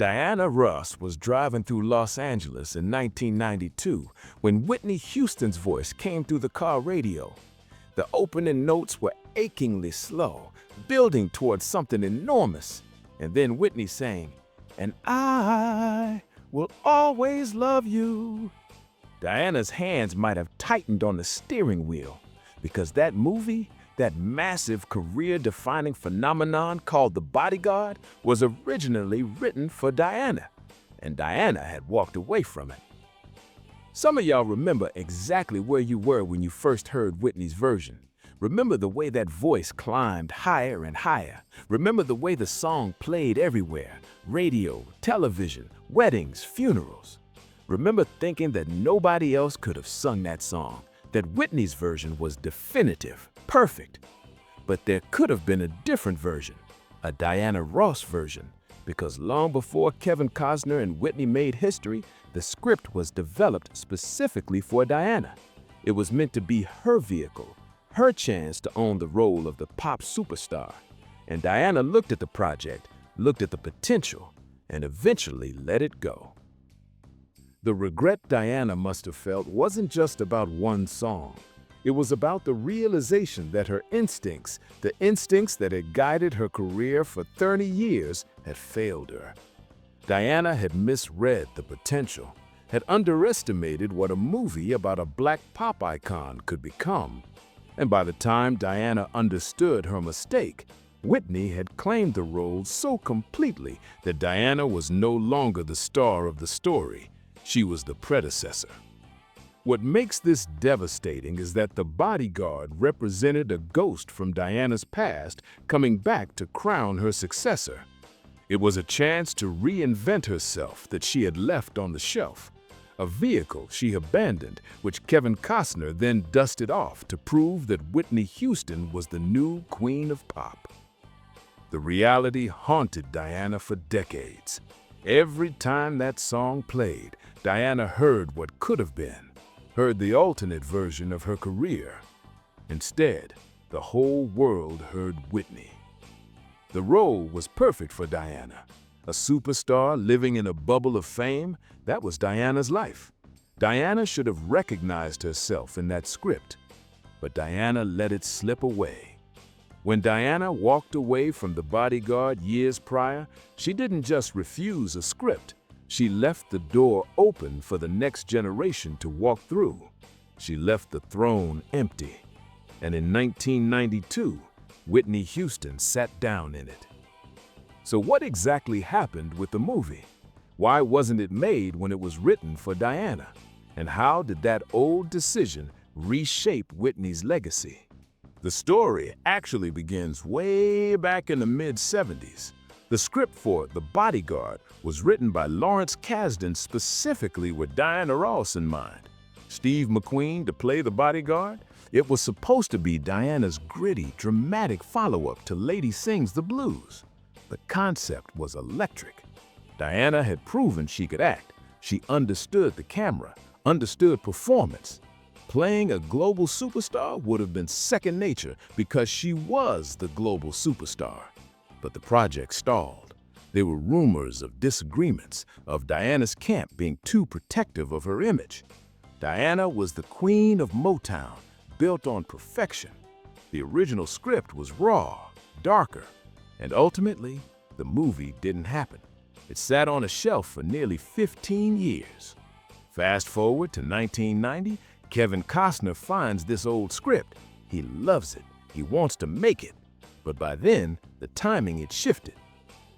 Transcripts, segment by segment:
Diana Ross was driving through Los Angeles in 1992 when Whitney Houston's voice came through the car radio. The opening notes were achingly slow, building towards something enormous. And then Whitney sang, "And I will always love you." Diana's hands might have tightened on the steering wheel because that movie, that massive career-defining phenomenon called The Bodyguard, was originally written for Diana, and Diana had walked away from it. Some of y'all remember exactly where you were when you first heard Whitney's version. Remember the way that voice climbed higher and higher. Remember the way the song played everywhere: radio, television, weddings, funerals. Remember thinking that nobody else could have sung that song, that Whitney's version was definitive, perfect. But there could have been a different version, a Diana Ross version, because long before Kevin Costner and Whitney made history, the script was developed specifically for Diana. It was meant to be her vehicle, her chance to own the role of the pop superstar. And Diana looked at the project, looked at the potential, and eventually let it go. The regret Diana must have felt wasn't just about one song. It was about the realization that her instincts, the instincts that had guided her career for 30 years, had failed her. Diana had misread the potential, had underestimated what a movie about a black pop icon could become. And by the time Diana understood her mistake, Whitney had claimed the role so completely that Diana was no longer the star of the story. She was the predecessor. What makes this devastating is that The Bodyguard represented a ghost from Diana's past coming back to crown her successor. It was a chance to reinvent herself that she had left on the shelf, a vehicle she abandoned, which Kevin Costner then dusted off to prove that Whitney Houston was the new queen of pop. The reality haunted Diana for decades. Every time that song played, Diana heard what could have been, heard the alternate version of her career. Instead, the whole world heard Whitney. The role was perfect for Diana. A superstar living in a bubble of fame, that was Diana's life. Diana should have recognized herself in that script, but Diana let it slip away. When Diana walked away from The Bodyguard years prior, she didn't just refuse a script. She left the door open for the next generation to walk through. She left the throne empty. And in 1992, Whitney Houston sat down in it. So what exactly happened with the movie? Why wasn't it made when it was written for Diana? And how did that old decision reshape Whitney's legacy? The story actually begins way back in the mid-70s. The script for The Bodyguard was written by Lawrence Kasdan specifically with Diana Ross in mind. Steve McQueen to play the bodyguard? It was supposed to be Diana's gritty, dramatic follow-up to Lady Sings the Blues. The concept was electric. Diana had proven she could act. She understood the camera, understood performance. Playing a global superstar would have been second nature because she was the global superstar. But the project stalled. There were rumors of disagreements, of Diana's camp being too protective of her image. Diana was the queen of Motown, built on perfection. The original script was raw, darker, and ultimately, the movie didn't happen. It sat on a shelf for nearly 15 years. Fast forward to 1990, Kevin Costner finds this old script. He loves it. He wants to make it. But by then, the timing had shifted.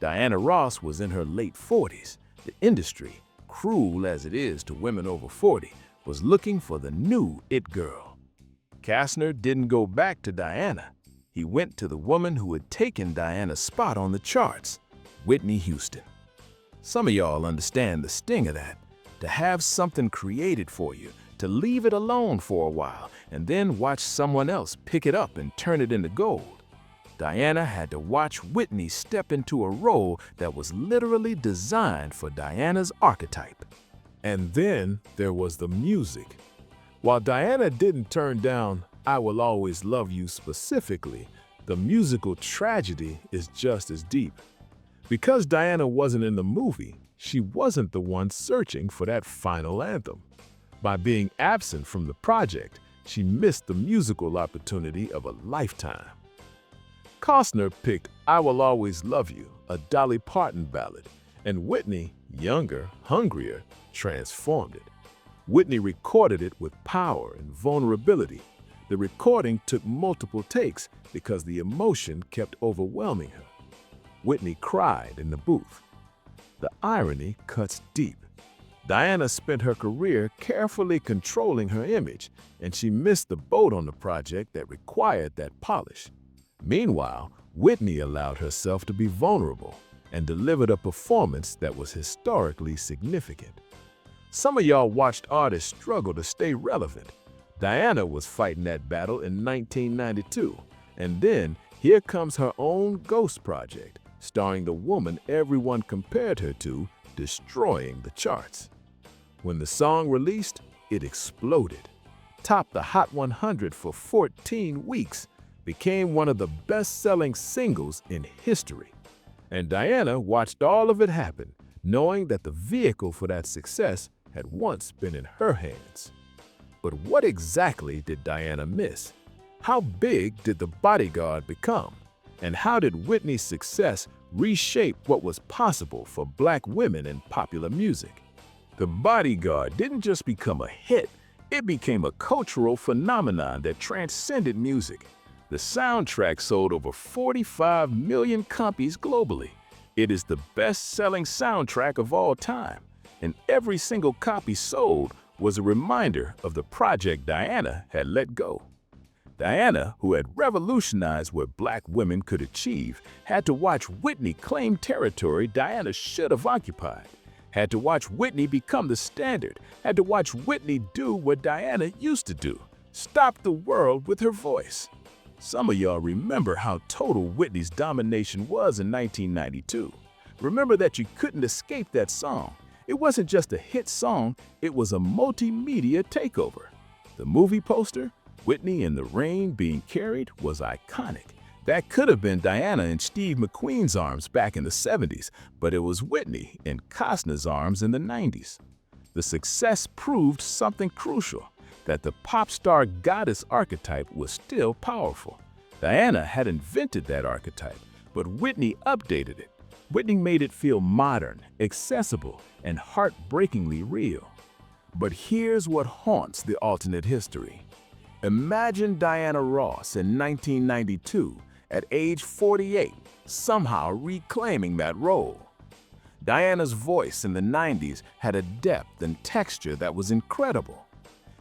Diana Ross was in her late 40s. The industry, cruel as it is to women over 40, was looking for the new it girl. Costner didn't go back to Diana. He went to the woman who had taken Diana's spot on the charts, Whitney Houston. Some of y'all understand the sting of that. To have something created for you, to leave it alone for a while, and then watch someone else pick it up and turn it into gold. Diana had to watch Whitney step into a role that was literally designed for Diana's archetype. And then there was the music. While Diana didn't turn down I Will Always Love You specifically, the musical tragedy is just as deep. Because Diana wasn't in the movie, she wasn't the one searching for that final anthem. By being absent from the project, she missed the musical opportunity of a lifetime. Costner picked I Will Always Love You, a Dolly Parton ballad, and Whitney, younger, hungrier, transformed it. Whitney recorded it with power and vulnerability. The recording took multiple takes because the emotion kept overwhelming her. Whitney cried in the booth. The irony cuts deep. Diana spent her career carefully controlling her image, and she missed the boat on the project that required that polish. Meanwhile, Whitney allowed herself to be vulnerable and delivered a performance that was historically significant. Some of y'all watched artists struggle to stay relevant. Diana was fighting that battle in 1992, and then here comes her own Ghost project, starring the woman everyone compared her to, destroying the charts. When the song released, it exploded, topped the Hot 100 for 14 weeks, became one of the best-selling singles in history. And Diana watched all of it happen, knowing that the vehicle for that success had once been in her hands. But what exactly did Diana miss? How big did the Bodyguard become? And how did Whitney's success reshape what was possible for Black women in popular music? The Bodyguard didn't just become a hit, it became a cultural phenomenon that transcended music. The soundtrack sold over 45 million copies globally. It is the best-selling soundtrack of all time, and every single copy sold was a reminder of the project Diana had let go. Diana, who had revolutionized what Black women could achieve, had to watch Whitney claim territory Diana should have occupied, had to watch Whitney become the standard, had to watch Whitney do what Diana used to do, stop the world with her voice. Some of y'all remember how total Whitney's domination was in 1992. Remember that you couldn't escape that song. It wasn't just a hit song, it was a multimedia takeover. The movie poster, Whitney in the rain being carried, was iconic. That could have been Diana in Steve McQueen's arms back in the 70s, but it was Whitney in Costner's arms in the 90s. The success proved something crucial, that the pop star goddess archetype was still powerful. Diana had invented that archetype, but Whitney updated it. Whitney made it feel modern, accessible, and heartbreakingly real. But here's what haunts the alternate history. Imagine Diana Ross in 1992, at age 48, somehow reclaiming that role. Diana's voice in the 90s had a depth and texture that was incredible.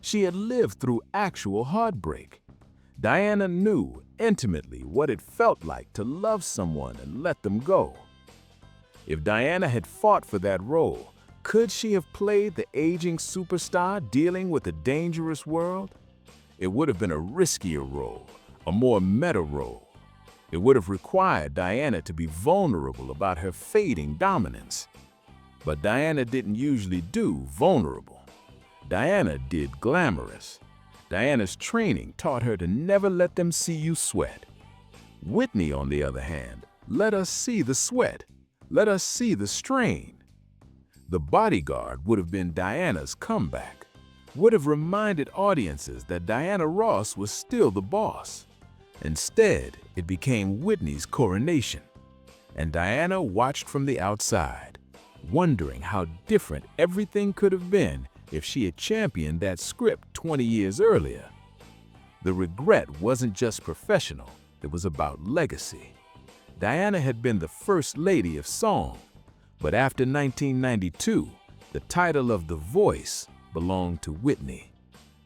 She had lived through actual heartbreak. Diana knew intimately what it felt like to love someone and let them go. If Diana had fought for that role, could she have played the aging superstar dealing with a dangerous world? It would have been a riskier role, a more meta role. It would have required Diana to be vulnerable about her fading dominance. But Diana didn't usually do vulnerable. Diana did glamorous. Diana's training taught her to never let them see you sweat. Whitney, on the other hand, let us see the sweat. Let us see the strain. The Bodyguard would have been Diana's comeback, would have reminded audiences that Diana Ross was still the boss. Instead, it became Whitney's coronation, and Diana watched from the outside, wondering how different everything could have been if she had championed that script 20 years earlier. The regret wasn't just professional, it was about legacy. Diana had been the first lady of song, but after 1992, the title of The Voice belonged to Whitney.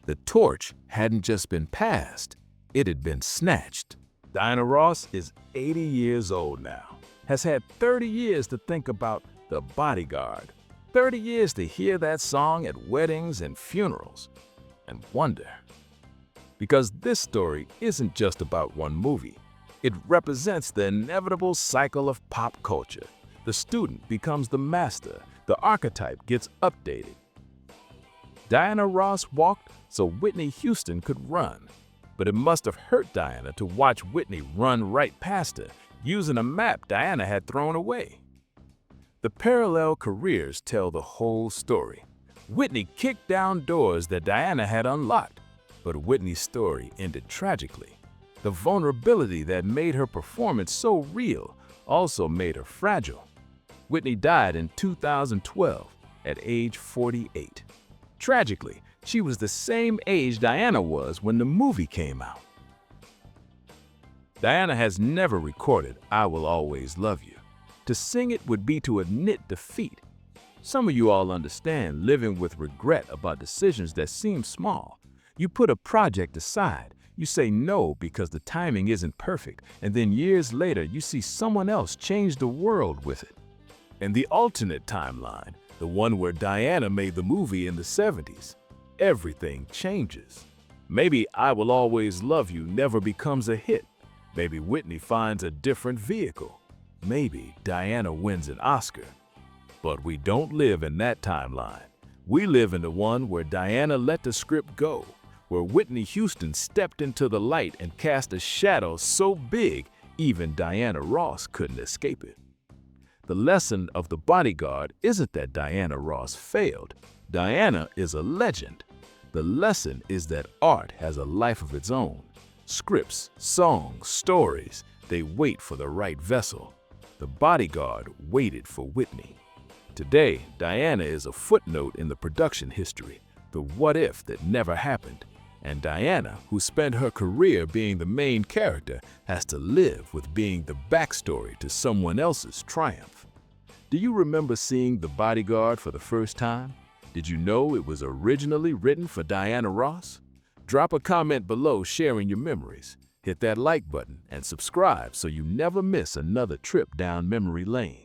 The torch hadn't just been passed, it had been snatched. Diana Ross is 80 years old now, has had 30 years to think about The Bodyguard, 30 years to hear that song at weddings and funerals, and wonder. Because this story isn't just about one movie. It represents the inevitable cycle of pop culture. The student becomes the master, the archetype gets updated. Diana Ross walked so Whitney Houston could run, but it must have hurt Diana to watch Whitney run right past her, using a map Diana had thrown away. The parallel careers tell the whole story. Whitney kicked down doors that Diana had unlocked, but Whitney's story ended tragically. The vulnerability that made her performance so real also made her fragile. Whitney died in 2012 at age 48. Tragically, she was the same age Diana was when the movie came out. Diana has never recorded "I Will Always Love You." To sing it would be to admit defeat. Some of you all understand living with regret about decisions that seem small. You put a project aside, you say no because the timing isn't perfect, and then years later you see someone else change the world with it. In the alternate timeline, the one where Diana made the movie in the 70s, everything changes. Maybe "I Will Always Love You" never becomes a hit. Maybe Whitney finds a different vehicle. Maybe Diana wins an Oscar. But we don't live in that timeline. We live in the one where Diana let the script go, where Whitney Houston stepped into the light and cast a shadow so big even Diana Ross couldn't escape it. The lesson of The Bodyguard isn't that Diana Ross failed. Diana is a legend. The lesson is that art has a life of its own. Scripts, songs, stories, they wait for the right vessel. The Bodyguard waited for Whitney. Today, Diana is a footnote in the production history, the what if that never happened. And Diana, who spent her career being the main character, has to live with being the backstory to someone else's triumph. Do you remember seeing The Bodyguard for the first time? Did you know it was originally written for Diana Ross? Drop a comment below sharing your memories. Hit that like button and subscribe so you never miss another trip down memory lane.